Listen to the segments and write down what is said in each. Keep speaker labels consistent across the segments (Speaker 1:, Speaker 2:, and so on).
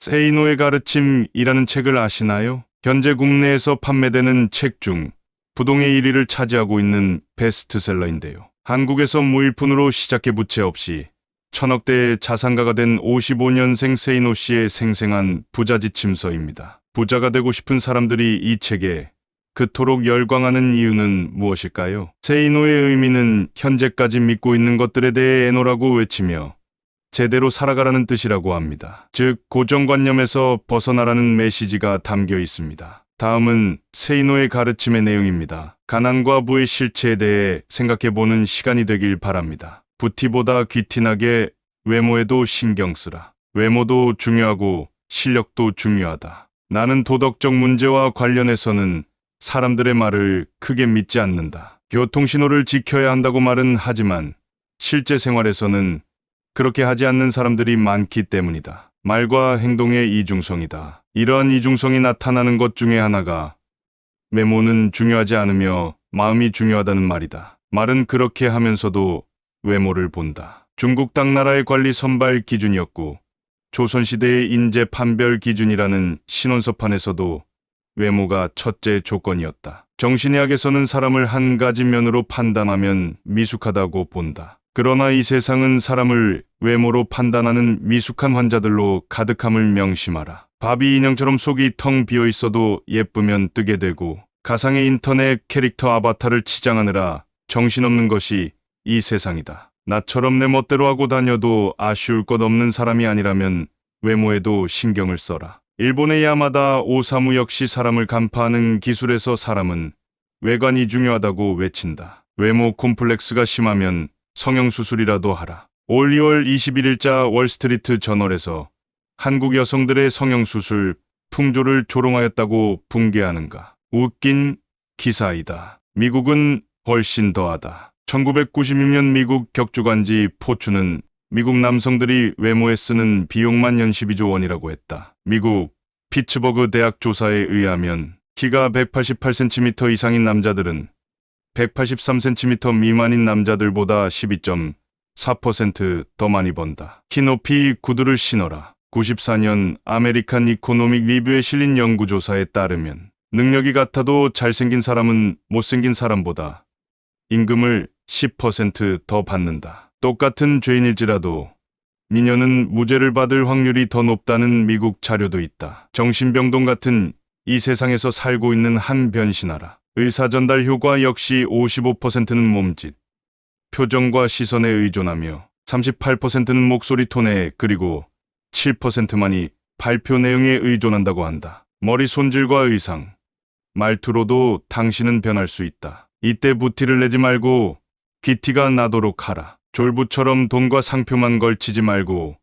Speaker 1: 세이노의 가르침이라는 책을 아시나요? 현재 국내에서 판매되는 책 중 부동의 1위를 차지하고 있는 베스트셀러인데요. 한국에서 무일푼으로 시작해 부채 없이 천억대의 자산가가 된 55년생 세이노 씨의 생생한 부자 지침서입니다. 부자가 되고 싶은 사람들이 이 책에 그토록 열광하는 이유는 무엇일까요? 세이노의 의미는 현재까지 믿고 있는 것들에 대해 애노라고 외치며 제대로 살아가라는 뜻이라고 합니다. 즉, 고정관념에서 벗어나라는 메시지가 담겨 있습니다. 다음은 세이노의 가르침의 내용입니다. 가난과 부의 실체에 대해 생각해보는 시간이 되길 바랍니다. 부티보다 귀티나게 외모에도 신경 쓰라. 외모도 중요하고 실력도 중요하다. 나는 도덕적 문제와 관련해서는 사람들의 말을 크게 믿지 않는다. 교통신호를 지켜야 한다고 말은 하지만 실제 생활에서는 그렇게 하지 않는 사람들이 많기 때문이다. 말과 행동의 이중성이다. 이러한 이중성이 나타나는 것 중에 하나가 외모는 중요하지 않으며 마음이 중요하다는 말이다. 말은 그렇게 하면서도 외모를 본다. 중국 당나라의 관리 선발 기준이었고 조선시대의 인재 판별 기준이라는 신원서판에서도 외모가 첫째 조건이었다. 정신의학에서는 사람을 한 가지 면으로 판단하면 미숙하다고 본다. 그러나 이 세상은 사람을 외모로 판단하는 미숙한 환자들로 가득함을 명심하라. 바비 인형처럼 속이 텅 비어 있어도 예쁘면 뜨게 되고 가상의 인터넷 캐릭터 아바타를 치장하느라 정신없는 것이 이 세상이다. 나처럼 내 멋대로 하고 다녀도 아쉬울 것 없는 사람이 아니라면 외모에도 신경을 써라. 일본의 야마다 오사무 역시 사람을 간파하는 기술에서 사람은 외관이 중요하다고 외친다. 외모 콤플렉스가 심하면 성형수술이라도 하라. 올 2월 21일자 월스트리트 저널에서 한국 여성들의 성형수술 풍조를 조롱하였다고 붕괴하는가. 웃긴 기사이다. 미국은 훨씬 더하다. 1996년 미국 격주간지 포춘은 미국 남성들이 외모에 쓰는 비용만 연 12조 원이라고 했다. 미국 피츠버그 대학 조사에 의하면 키가 188cm 이상인 남자들은 183cm 미만인 남자들보다 12.4% 더 많이 번다. 키 높이 구두를 신어라. 94년 아메리칸 이코노믹 리뷰에 실린 연구조사에 따르면 능력이 같아도 잘생긴 사람은 못생긴 사람보다 임금을 10% 더 받는다. 똑같은 죄인일지라도 미녀는 무죄를 받을 확률이 더 높다는 미국 자료도 있다. 정신병동 같은 이 세상에서 살고 있는 한 변신하라. 의사 전달 효과 역시 55%는 몸짓, 표정과 시선에 의존하며 38%는 목소리 톤에 그리고 7%만이 발표 내용에 의존한다고 한다. 머리 손질과 의상, 말투로도 당신은 변할 수 있다. 이때 부티를 내지 말고 귀티가 나도록 하라. 졸부처럼 돈과 상표만 걸치지 말고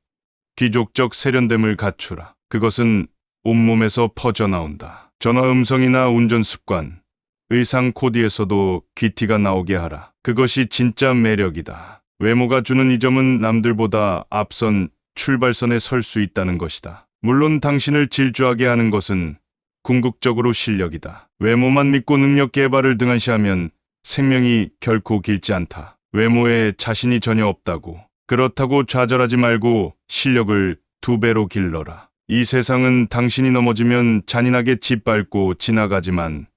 Speaker 1: 귀족적 세련됨을 갖추라. 그것은 온몸에서 퍼져나온다. 전화 음성이나 운전 습관, 의상 코디에서도 귀티가 나오게 하라. 그것이 진짜 매력이다. 외모가 주는 이 점은 남들보다 앞선 출발선에 설 수 있다는 것이다. 물론 당신을 질주하게 하는 것은 궁극적으로 실력이다. 외모만 믿고 능력 개발을 등한시하면 생명이 결코 길지 않다. 외모에 자신이 전혀 없다고. 그렇다고 좌절하지 말고 실력을 2배로 길러라. 이 세상은 당신이 넘어지면 잔인하게 짓밟고 지나가지만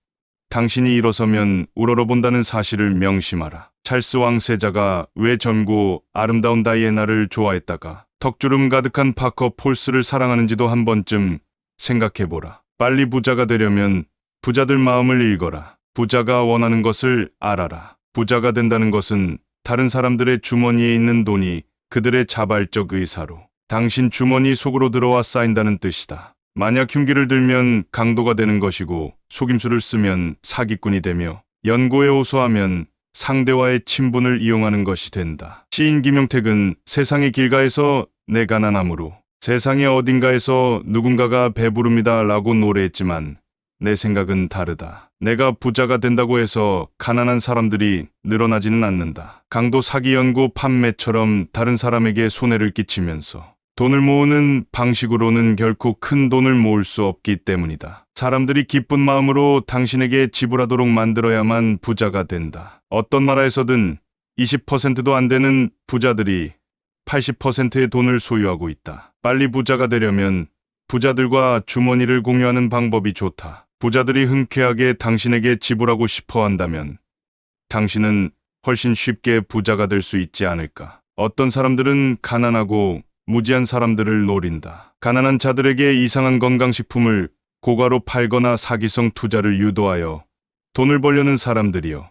Speaker 1: 당신이 일어서면 우러러본다는 사실을 명심하라. 찰스 왕세자가 왜 젊고 아름다운 다이애나를 좋아했다가 턱주름 가득한 파커 폴스를 사랑하는지도 한 번쯤 생각해보라. 빨리 부자가 되려면 부자들 마음을 읽어라. 부자가 원하는 것을 알아라. 부자가 된다는 것은 다른 사람들의 주머니에 있는 돈이 그들의 자발적 의사로 당신 주머니 속으로 들어와 쌓인다는 뜻이다. 만약 흉기를 들면 강도가 되는 것이고 속임수를 쓰면 사기꾼이 되며 연고에 호소하면 상대와의 친분을 이용하는 것이 된다. 시인 김용택은 세상의 길가에서 내 가난함으로 세상의 어딘가에서 누군가가 배부릅니다 라고 노래했지만 내 생각은 다르다. 내가 부자가 된다고 해서 가난한 사람들이 늘어나지는 않는다. 강도 사기 연고 판매처럼 다른 사람에게 손해를 끼치면서 돈을 모으는 방식으로는 결코 큰 돈을 모을 수 없기 때문이다. 사람들이 기쁜 마음으로 당신에게 지불하도록 만들어야만 부자가 된다. 어떤 나라에서든 20%도 안 되는 부자들이 80%의 돈을 소유하고 있다. 빨리 부자가 되려면 부자들과 주머니를 공유하는 방법이 좋다. 부자들이 흔쾌하게 당신에게 지불하고 싶어 한다면 당신은 훨씬 쉽게 부자가 될 수 있지 않을까. 어떤 사람들은 가난하고 무지한 사람들을 노린다. 가난한 자들에게 이상한 건강식품을 고가로 팔거나 사기성 투자를 유도하여 돈을 벌려는 사람들이요.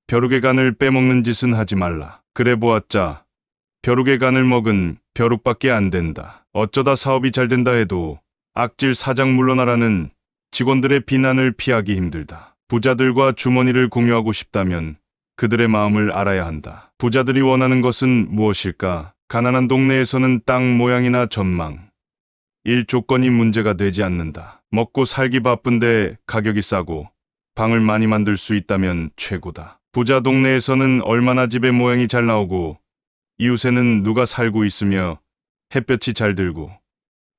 Speaker 1: 벼룩의 간을 빼먹는 짓은 하지 말라. 그래 보았자 벼룩의 간을 먹은 벼룩밖에 안 된다. 어쩌다 사업이 잘 된다 해도 악질 사장 물러나라는 직원들의 비난을 피하기 힘들다. 부자들과 주머니를 공유하고 싶다면 그들의 마음을 알아야 한다. 부자들이 원하는 것은 무엇일까? 가난한 동네에서는 땅 모양이나 전망, 일 조건이 문제가 되지 않는다. 먹고 살기 바쁜데 가격이 싸고 방을 많이 만들 수 있다면 최고다. 부자 동네에서는 얼마나 집의 모양이 잘 나오고 이웃에는 누가 살고 있으며 햇볕이 잘 들고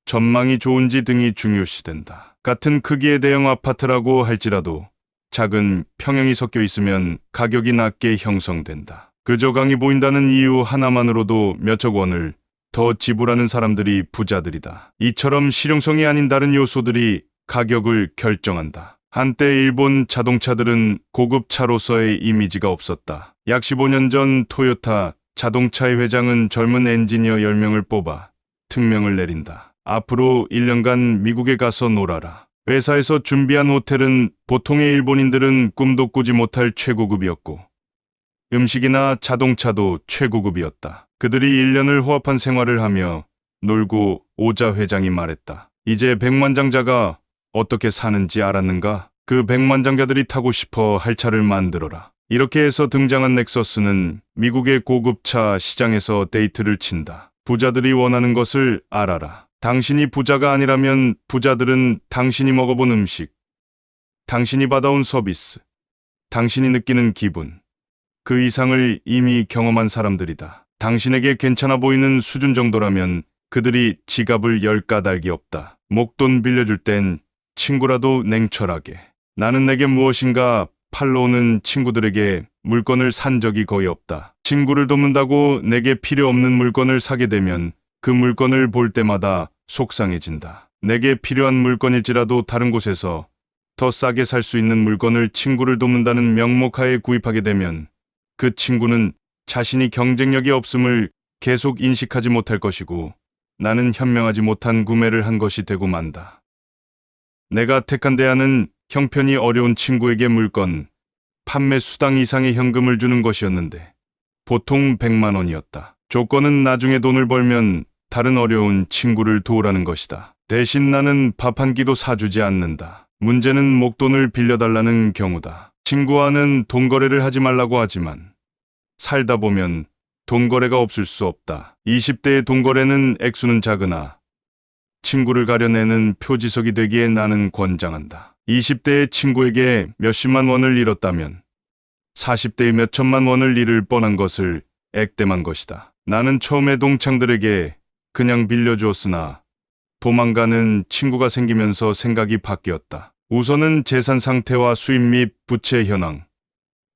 Speaker 1: 전망이 좋은지 등이 중요시된다. 같은 크기의 대형 아파트라고 할지라도 작은 평형이 섞여 있으면 가격이 낮게 형성된다. 그저 강이 보인다는 이유 하나만으로도 몇억 원을 더 지불하는 사람들이 부자들이다. 이처럼 실용성이 아닌 다른 요소들이 가격을 결정한다. 한때 일본 자동차들은 고급 차로서의 이미지가 없었다. 약 15년 전 토요타 자동차의 회장은 젊은 엔지니어 10명을 뽑아 특명을 내린다. 앞으로 1년간 미국에 가서 놀아라. 회사에서 준비한 호텔은 보통의 일본인들은 꿈도 꾸지 못할 최고급이었고 음식이나 자동차도 최고급이었다. 그들이 1년을 호합한 생활을 하며 놀고 오자 회장이 말했다. 이제 백만장자가 어떻게 사는지 알았는가? 그 백만장자들이 타고 싶어 할 차를 만들어라. 이렇게 해서 등장한 넥서스는 미국의 고급차 시장에서 데이트를 친다. 부자들이 원하는 것을 알아라. 당신이 부자가 아니라면 부자들은 당신이 먹어본 음식, 당신이 받아온 서비스, 당신이 느끼는 기분, 그 이상을 이미 경험한 사람들이다. 당신에게 괜찮아 보이는 수준 정도라면 그들이 지갑을 열 까닭이 없다. 목돈 빌려줄 땐 친구라도 냉철하게. 나는 내게 무엇인가 팔러 오는 친구들에게 물건을 산 적이 거의 없다. 친구를 돕는다고 내게 필요 없는 물건을 사게 되면 그 물건을 볼 때마다 속상해진다. 내게 필요한 물건일지라도 다른 곳에서 더 싸게 살 수 있는 물건을 친구를 돕는다는 명목하에 구입하게 되면 그 친구는 자신이 경쟁력이 없음을 계속 인식하지 못할 것이고 나는 현명하지 못한 구매를 한 것이 되고 만다. 내가 택한 대안은 형편이 어려운 친구에게 물건, 판매 수당 이상의 현금을 주는 것이었는데 보통 100만 원이었다. 조건은 나중에 돈을 벌면 다른 어려운 친구를 도우라는 것이다. 대신 나는 밥 한 끼도 사주지 않는다. 문제는 목돈을 빌려달라는 경우다. 친구와는 돈거래를 하지 말라고 하지만 살다 보면 돈거래가 없을 수 없다. 20대의 돈거래는 액수는 작으나 친구를 가려내는 표지석이 되기에 나는 권장한다. 20대의 친구에게 몇십만 원을 잃었다면 40대의 몇천만 원을 잃을 뻔한 것을 액땜한 것이다. 나는 처음에 동창들에게 그냥 빌려주었으나 도망가는 친구가 생기면서 생각이 바뀌었다. 우선은 재산 상태와 수입 및 부채 현황,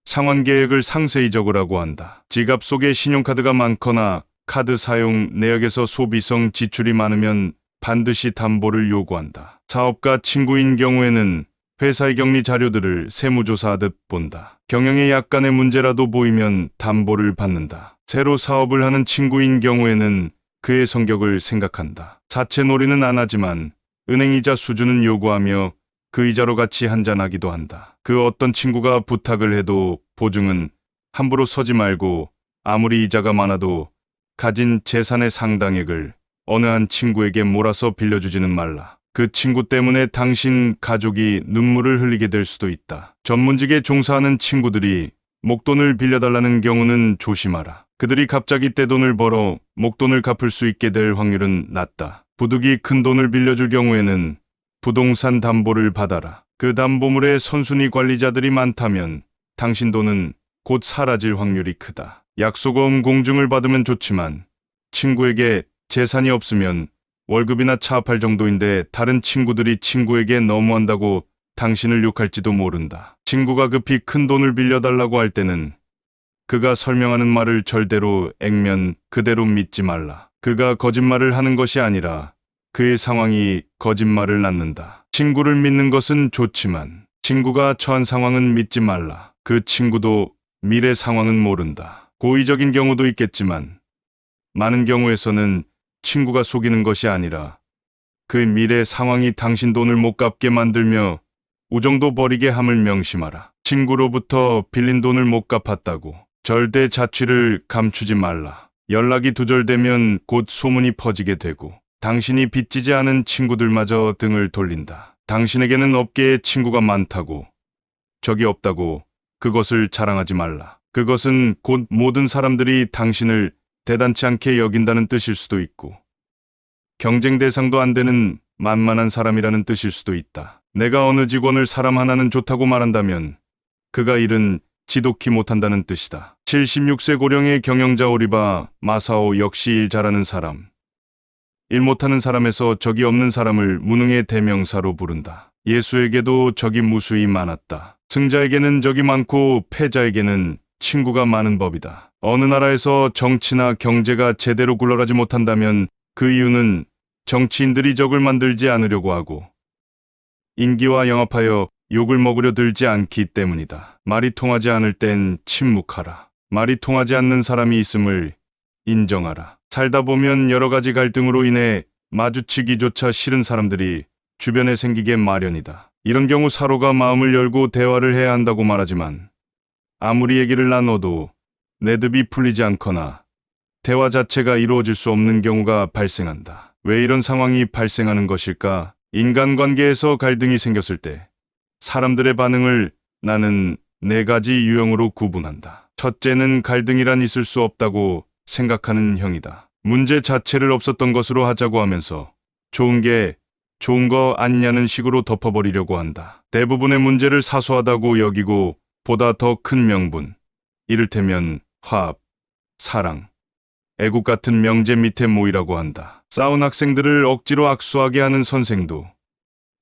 Speaker 1: 상환 계획을 상세히 적으라고 한다. 지갑 속에 신용카드가 많거나 카드 사용 내역에서 소비성 지출이 많으면 반드시 담보를 요구한다. 사업가 친구인 경우에는 회사의 격리 자료들을 세무조사하듯 본다. 경영에 약간의 문제라도 보이면 담보를 받는다. 새로 사업을 하는 친구인 경우에는 그의 성격을 생각한다. 사채놀이는 안 하지만 은행이자 수준은 요구하며 그 이자로 같이 한잔하기도 한다. 그 어떤 친구가 부탁을 해도 보증은 함부로 서지 말고 아무리 이자가 많아도 가진 재산의 상당액을 어느 한 친구에게 몰아서 빌려주지는 말라. 그 친구 때문에 당신 가족이 눈물을 흘리게 될 수도 있다. 전문직에 종사하는 친구들이 목돈을 빌려달라는 경우는 조심하라. 그들이 갑자기 떼돈을 벌어 목돈을 갚을 수 있게 될 확률은 낮다. 부득이 큰 돈을 빌려줄 경우에는 부동산 담보를 받아라. 그 담보물에 선순위 관리자들이 많다면 당신 돈은 곧 사라질 확률이 크다. 약속은 공증을 받으면 좋지만 친구에게 재산이 없으면 월급이나 차 팔 정도인데 다른 친구들이 친구에게 너무한다고 당신을 욕할지도 모른다. 친구가 급히 큰 돈을 빌려달라고 할 때는 그가 설명하는 말을 절대로 액면 그대로 믿지 말라. 그가 거짓말을 하는 것이 아니라 그의 상황이 거짓말을 낳는다. 친구를 믿는 것은 좋지만 친구가 처한 상황은 믿지 말라. 그 친구도 미래 상황은 모른다. 고의적인 경우도 있겠지만 많은 경우에서는 친구가 속이는 것이 아니라 그 미래 상황이 당신 돈을 못 갚게 만들며 우정도 버리게 함을 명심하라. 친구로부터 빌린 돈을 못 갚았다고 절대 자취를 감추지 말라. 연락이 두절되면 곧 소문이 퍼지게 되고 당신이 빚지지 않은 친구들마저 등을 돌린다. 당신에게는 업계에 친구가 많다고 적이 없다고 그것을 자랑하지 말라. 그것은 곧 모든 사람들이 당신을 대단치 않게 여긴다는 뜻일 수도 있고 경쟁 대상도 안 되는 만만한 사람이라는 뜻일 수도 있다. 내가 어느 직원을 사람 하나는 좋다고 말한다면 그가 일은 지독히 못한다는 뜻이다. 76세 고령의 경영자 오리바 마사오 역시 일 잘하는 사람. 일 못하는 사람에서 적이 없는 사람을 무능의 대명사로 부른다. 예수에게도 적이 무수히 많았다. 승자에게는 적이 많고 패자에게는 친구가 많은 법이다. 어느 나라에서 정치나 경제가 제대로 굴러가지 못한다면 그 이유는 정치인들이 적을 만들지 않으려고 하고 인기와 영합하여 욕을 먹으려 들지 않기 때문이다. 말이 통하지 않을 땐 침묵하라. 말이 통하지 않는 사람이 있음을 인정하라. 살다 보면 여러 가지 갈등으로 인해 마주치기조차 싫은 사람들이 주변에 생기게 마련이다. 이런 경우 서로가 마음을 열고 대화를 해야 한다고 말하지만 아무리 얘기를 나눠도 내듭이 풀리지 않거나 대화 자체가 이루어질 수 없는 경우가 발생한다. 왜 이런 상황이 발생하는 것일까? 인간관계에서 갈등이 생겼을 때 사람들의 반응을 나는 4가지 유형으로 구분한다. 첫째는 갈등이란 있을 수 없다고 생각하는 형이다. 문제 자체를 없었던 것으로 하자고 하면서 좋은 게 좋은 거 아니냐는 식으로 덮어버리려고 한다. 대부분의 문제를 사소하다고 여기고 보다 더 큰 명분, 이를테면 화합, 사랑, 애국 같은 명제 밑에 모이라고 한다. 싸운 학생들을 억지로 악수하게 하는 선생도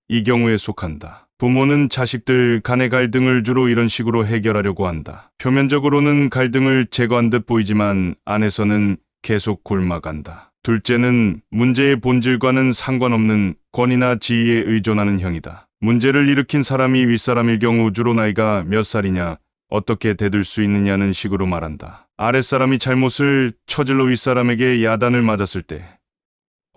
Speaker 1: 이 경우에 속한다. 부모는 자식들 간의 갈등을 주로 이런 식으로 해결하려고 한다. 표면적으로는 갈등을 제거한 듯 보이지만 안에서는 계속 골마간다. 둘째는 문제의 본질과는 상관없는 권위나 지위에 의존하는 형이다. 문제를 일으킨 사람이 윗사람일 경우 주로 나이가 몇 살이냐, 어떻게 대들 수 있느냐는 식으로 말한다. 아랫사람이 잘못을 저질러 윗사람에게 야단을 맞았을 때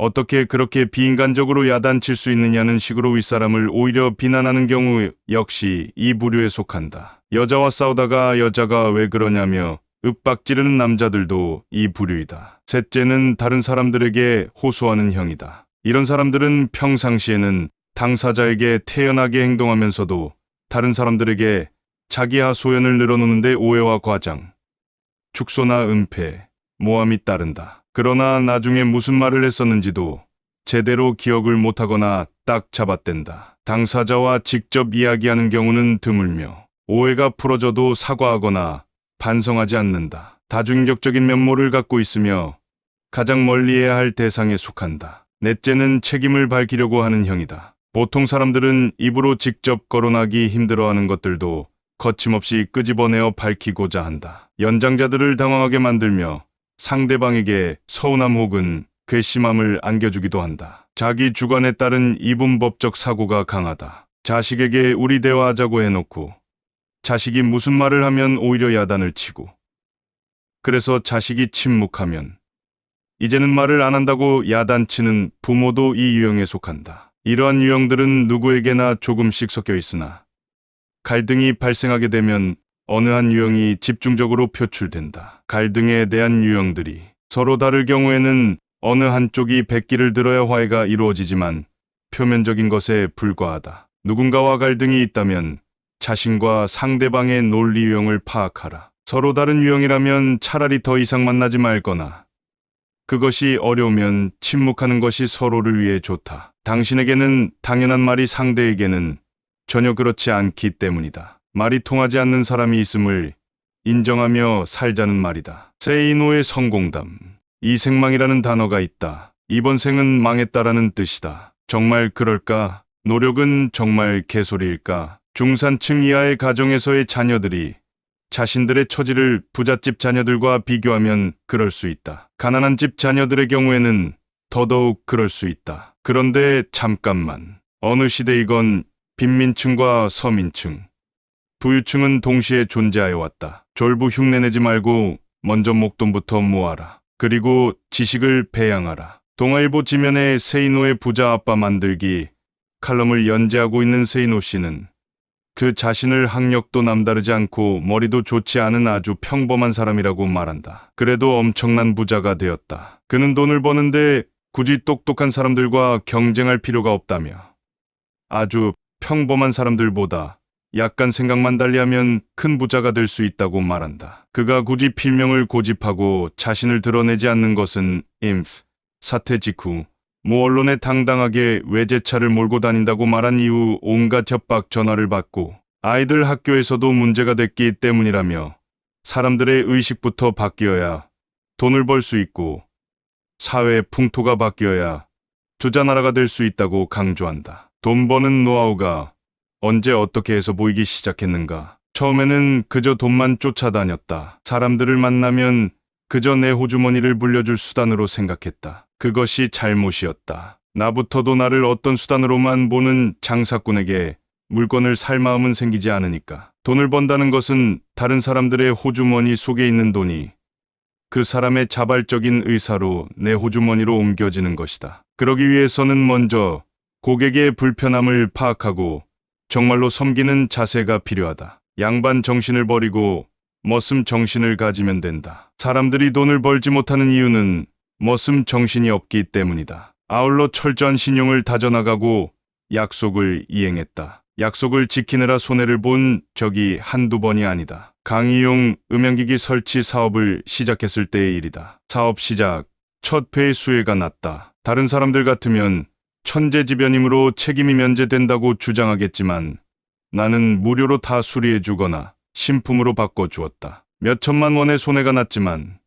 Speaker 1: 어떻게 그렇게 비인간적으로 야단칠 수 있느냐는 식으로 윗사람을 오히려 비난하는 경우 역시 이 부류에 속한다. 여자와 싸우다가 여자가 왜 그러냐며 윽박지르는 남자들도 이 부류이다. 셋째는 다른 사람들에게 호소하는 형이다. 이런 사람들은 평상시에는 당사자에게 태연하게 행동하면서도 다른 사람들에게 자기 하소연을 늘어놓는데 오해와 과장, 축소나 은폐, 모함이 따른다. 그러나 나중에 무슨 말을 했었는지도 제대로 기억을 못하거나 딱 잡아댄다. 당사자와 직접 이야기하는 경우는 드물며 오해가 풀어져도 사과하거나 반성하지 않는다. 다중인격적인 면모를 갖고 있으며 가장 멀리해야 할 대상에 속한다. 넷째는 책임을 밝히려고 하는 형이다. 보통 사람들은 입으로 직접 거론하기 힘들어하는 것들도 거침없이 끄집어내어 밝히고자 한다. 연장자들을 당황하게 만들며 상대방에게 서운함 혹은 괘씸함을 안겨주기도 한다. 자기 주관에 따른 이분법적 사고가 강하다. 자식에게 우리 대화하자고 해놓고 자식이 무슨 말을 하면 오히려 야단을 치고 그래서 자식이 침묵하면 이제는 말을 안 한다고 야단치는 부모도 이 유형에 속한다. 이러한 유형들은 누구에게나 조금씩 섞여 있으나 갈등이 발생하게 되면 어느 한 유형이 집중적으로 표출된다. 갈등에 대한 유형들이 서로 다를 경우에는 어느 한쪽이 백기를 들어야 화해가 이루어지지만 표면적인 것에 불과하다. 누군가와 갈등이 있다면 자신과 상대방의 논리 유형을 파악하라. 서로 다른 유형이라면 차라리 더 이상 만나지 말거나 그것이 어려우면 침묵하는 것이 서로를 위해 좋다. 당신에게는 당연한 말이 상대에게는 전혀 그렇지 않기 때문이다. 말이 통하지 않는 사람이 있음을 인정하며 살자는 말이다. 세이노의 성공담. 이 생망이라는 단어가 있다. 이번 생은 망했다라는 뜻이다. 정말 그럴까? 노력은 정말 개소리일까? 중산층 이하의 가정에서의 자녀들이 자신들의 처지를 부잣집 자녀들과 비교하면 그럴 수 있다. 가난한 집 자녀들의 경우에는 더더욱 그럴 수 있다. 그런데 잠깐만. 어느 시대이건 빈민층과 서민층, 부유층은 동시에 존재하여 왔다. 졸부 흉내내지 말고 먼저 목돈부터 모아라. 그리고 지식을 배양하라. 동아일보 지면에 세이노의 부자 아빠 만들기 칼럼을 연재하고 있는 세이노 씨는 그 자신을 학력도 남다르지 않고 머리도 좋지 않은 아주 평범한 사람이라고 말한다. 그래도 엄청난 부자가 되었다. 그는 돈을 버는데 굳이 똑똑한 사람들과 경쟁할 필요가 없다며 아주 평범한 사람들보다 약간 생각만 달리하면 큰 부자가 될 수 있다고 말한다. 그가 굳이 필명을 고집하고 자신을 드러내지 않는 것은 임프 사태 직후 모 언론에 당당하게 외제차를 몰고 다닌다고 말한 이후 온갖 협박 전화를 받고 아이들 학교에서도 문제가 됐기 때문이라며 사람들의 의식부터 바뀌어야 돈을 벌 수 있고 사회 풍토가 바뀌어야 투자 나라가 될 수 있다고 강조한다. 돈 버는 노하우가 언제 어떻게 해서 보이기 시작했는가? 처음에는 그저 돈만 쫓아다녔다. 사람들을 만나면 그저 내 호주머니를 불려줄 수단으로 생각했다. 그것이 잘못이었다. 나부터도 나를 어떤 수단으로만 보는 장사꾼에게 물건을 살 마음은 생기지 않으니까. 돈을 번다는 것은 다른 사람들의 호주머니 속에 있는 돈이 그 사람의 자발적인 의사로 내 호주머니로 옮겨지는 것이다. 그러기 위해서는 먼저 고객의 불편함을 파악하고 정말로 섬기는 자세가 필요하다. 양반 정신을 버리고 머슴 정신을 가지면 된다. 사람들이 돈을 벌지 못하는 이유는 머슴 정신이 없기 때문이다. 아울러 철저한 신용을 다져나가고 약속을 이행했다. 약속을 지키느라 손해를 본 적이 한두 번이 아니다. 강의용 음향기기 설치 사업을 시작했을 때의 일이다. 사업 시작 첫 회의 수혜가 났다. 다른 사람들 같으면 천재지변이므로 책임이 면제된다고 주장하겠지만 나는 무료로 다 수리해주거나 신품으로 바꿔주었다. 몇 천만 원의 손해가 났지만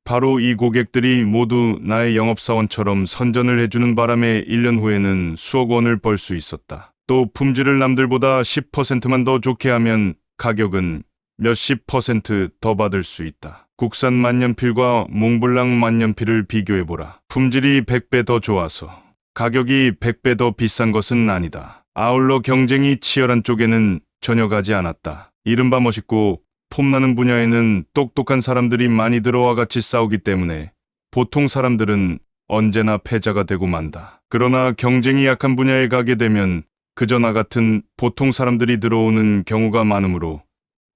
Speaker 1: 바로 이 고객들이 모두 나의 영업사원처럼 선전을 해주는 바람에 1년 후에는 수억 원을 벌 수 있었다. 또 품질을 남들보다 10%만 더 좋게 하면 가격은 몇십 퍼센트 더 받을 수 있다. 국산 만년필과 몽블랑 만년필을 비교해보라. 품질이 100배 더 좋아서 가격이 100배 더 비싼 것은 아니다. 아울러 경쟁이 치열한 쪽에는 전혀 가지 않았다. 이른바 멋있고 폼나는 분야에는 똑똑한 사람들이 많이 들어와 같이 싸우기 때문에 보통 사람들은 언제나 패자가 되고 만다. 그러나 경쟁이 약한 분야에 가게 되면 그저 나 같은 보통 사람들이 들어오는 경우가 많으므로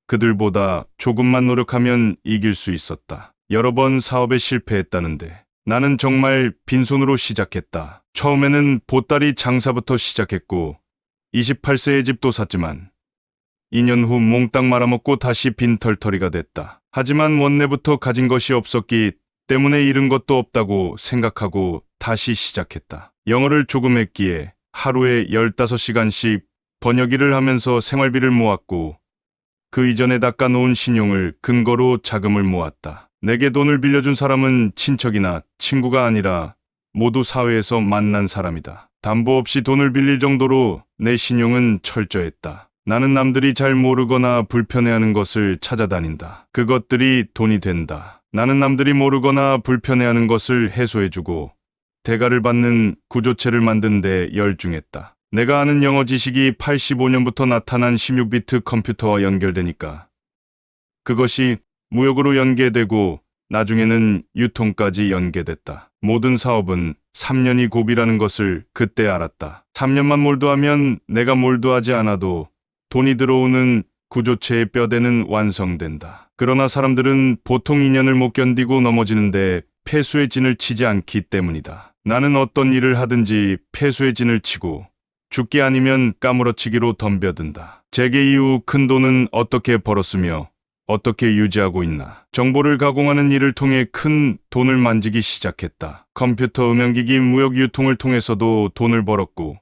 Speaker 1: 그들보다 조금만 노력하면 이길 수 있었다. 여러 번 사업에 실패했다는데 나는 정말 빈손으로 시작했다. 처음에는 보따리 장사부터 시작했고 28세에 집도 샀지만 2년 후 몽땅 말아먹고 다시 빈털터리가 됐다. 하지만 원내부터 가진 것이 없었기 때문에 잃은 것도 없다고 생각하고 다시 시작했다. 영어를 조금 했기에 하루에 15시간씩 번역일을 하면서 생활비를 모았고 그 이전에 닦아놓은 신용을 근거로 자금을 모았다. 내게 돈을 빌려준 사람은 친척이나 친구가 아니라 모두 사회에서 만난 사람이다. 담보 없이 돈을 빌릴 정도로 내 신용은 철저했다. 나는 남들이 잘 모르거나 불편해하는 것을 찾아다닌다. 그것들이 돈이 된다. 나는 남들이 모르거나 불편해하는 것을 해소해주고 대가를 받는 구조체를 만든 데 열중했다. 내가 아는 영어 지식이 85년부터 나타난 16비트 컴퓨터와 연결되니까 그것이 무역으로 연계되고 나중에는 유통까지 연계됐다. 모든 사업은 3년이 고비라는 것을 그때 알았다. 3년만 몰두하면 내가 몰두하지 않아도 돈이 들어오는 구조체의 뼈대는 완성된다. 그러나 사람들은 보통 2년을 못 견디고 넘어지는데 패수의 진을 치지 않기 때문이다. 나는 어떤 일을 하든지 패수의 진을 치고 죽기 아니면 까무러치기로 덤벼든다. 재계 이후 큰 돈은 어떻게 벌었으며 어떻게 유지하고 있나. 정보를 가공하는 일을 통해 큰 돈을 만지기 시작했다. 컴퓨터 음향기기 무역 유통을 통해서도 돈을 벌었고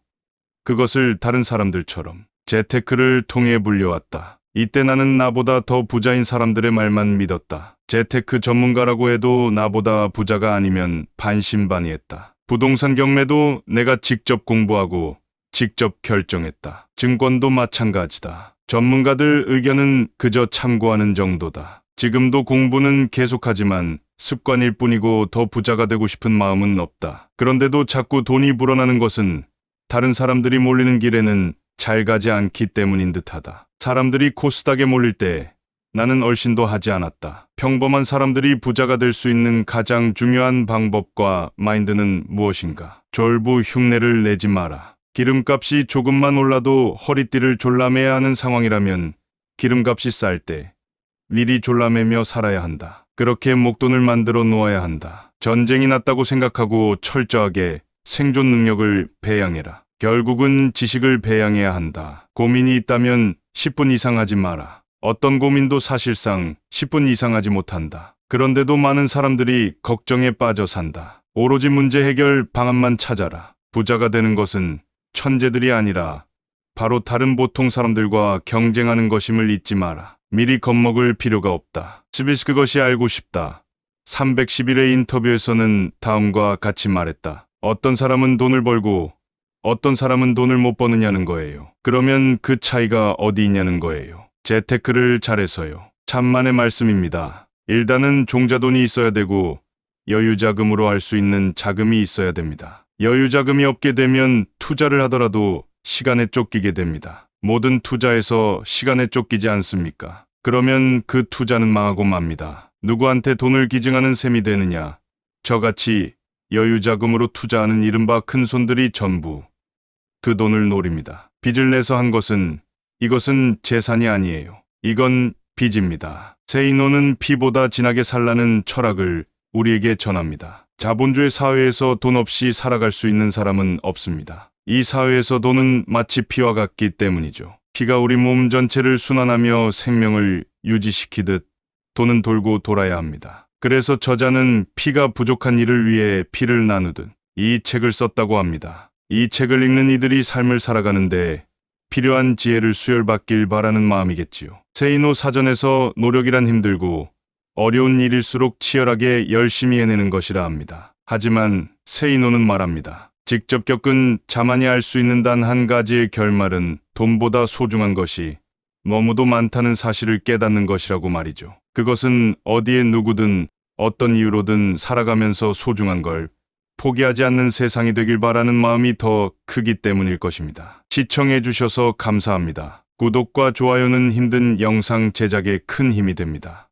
Speaker 1: 그것을 다른 사람들처럼 재테크를 통해 불려왔다. 이때 나는 나보다 더 부자인 사람들의 말만 믿었다. 재테크 전문가라고 해도 나보다 부자가 아니면 반신반의했다. 부동산 경매도 내가 직접 공부하고 직접 결정했다. 증권도 마찬가지다. 전문가들 의견은 그저 참고하는 정도다. 지금도 공부는 계속하지만 습관일 뿐이고 더 부자가 되고 싶은 마음은 없다. 그런데도 자꾸 돈이 불어나는 것은 다른 사람들이 몰리는 길에는 잘 가지 않기 때문인 듯하다. 사람들이 코스닥에 몰릴 때 나는 얼씬도 하지 않았다. 평범한 사람들이 부자가 될 수 있는 가장 중요한 방법과 마인드는 무엇인가? 졸부 흉내를 내지 마라. 기름값이 조금만 올라도 허리띠를 졸라매야 하는 상황이라면 기름값이 쌀 때 미리 졸라매며 살아야 한다. 그렇게 목돈을 만들어 놓아야 한다. 전쟁이 났다고 생각하고 철저하게 생존 능력을 배양해라. 결국은 지식을 배양해야 한다. 고민이 있다면 10분 이상 하지 마라. 어떤 고민도 사실상 10분 이상 하지 못한다. 그런데도 많은 사람들이 걱정에 빠져 산다. 오로지 문제 해결 방안만 찾아라. 부자가 되는 것은 천재들이 아니라 바로 다른 보통 사람들과 경쟁하는 것임을 잊지 마라. 미리 겁먹을 필요가 없다. 스비스 그것이 알고 싶다. 311회 인터뷰에서는 다음과 같이 말했다. 어떤 사람은 돈을 벌고 어떤 사람은 돈을 못 버느냐는 거예요. 그러면 그 차이가 어디 있냐는 거예요. 재테크를 잘해서요. 참만의 말씀입니다. 일단은 종자돈이 있어야 되고 여유자금으로 할 수 있는 자금이 있어야 됩니다. 여유자금이 없게 되면 투자를 하더라도 시간에 쫓기게 됩니다. 모든 투자에서 시간에 쫓기지 않습니까? 그러면 그 투자는 망하고 맙니다. 누구한테 돈을 기증하는 셈이 되느냐? 저같이 여유자금으로 투자하는 이른바 큰손들이 전부 그 돈을 노립니다. 빚을 내서 한 것은 이것은 재산이 아니에요. 이건 빚입니다. 세이노는 피보다 진하게 살라는 철학을 우리에게 전합니다. 자본주의 사회에서 돈 없이 살아갈 수 있는 사람은 없습니다. 이 사회에서 돈은 마치 피와 같기 때문이죠. 피가 우리 몸 전체를 순환하며 생명을 유지시키듯 돈은 돌고 돌아야 합니다. 그래서 저자는 피가 부족한 이를 위해 피를 나누듯 이 책을 썼다고 합니다. 이 책을 읽는 이들이 삶을 살아가는데 필요한 지혜를 수혈받길 바라는 마음이겠지요. 세이노 사전에서 노력이란 힘들고 어려운 일일수록 치열하게 열심히 해내는 것이라 합니다. 하지만 세이노는 말합니다. 직접 겪은 자만이 알 수 있는 단 한 가지의 결말은 돈보다 소중한 것이 너무도 많다는 사실을 깨닫는 것이라고 말이죠. 그것은 어디에 누구든 어떤 이유로든 살아가면서 소중한 걸 포기하지 않는 세상이 되길 바라는 마음이 더 크기 때문일 것입니다. 시청해 주셔서 감사합니다. 구독과 좋아요는 힘든 영상 제작에 큰 힘이 됩니다.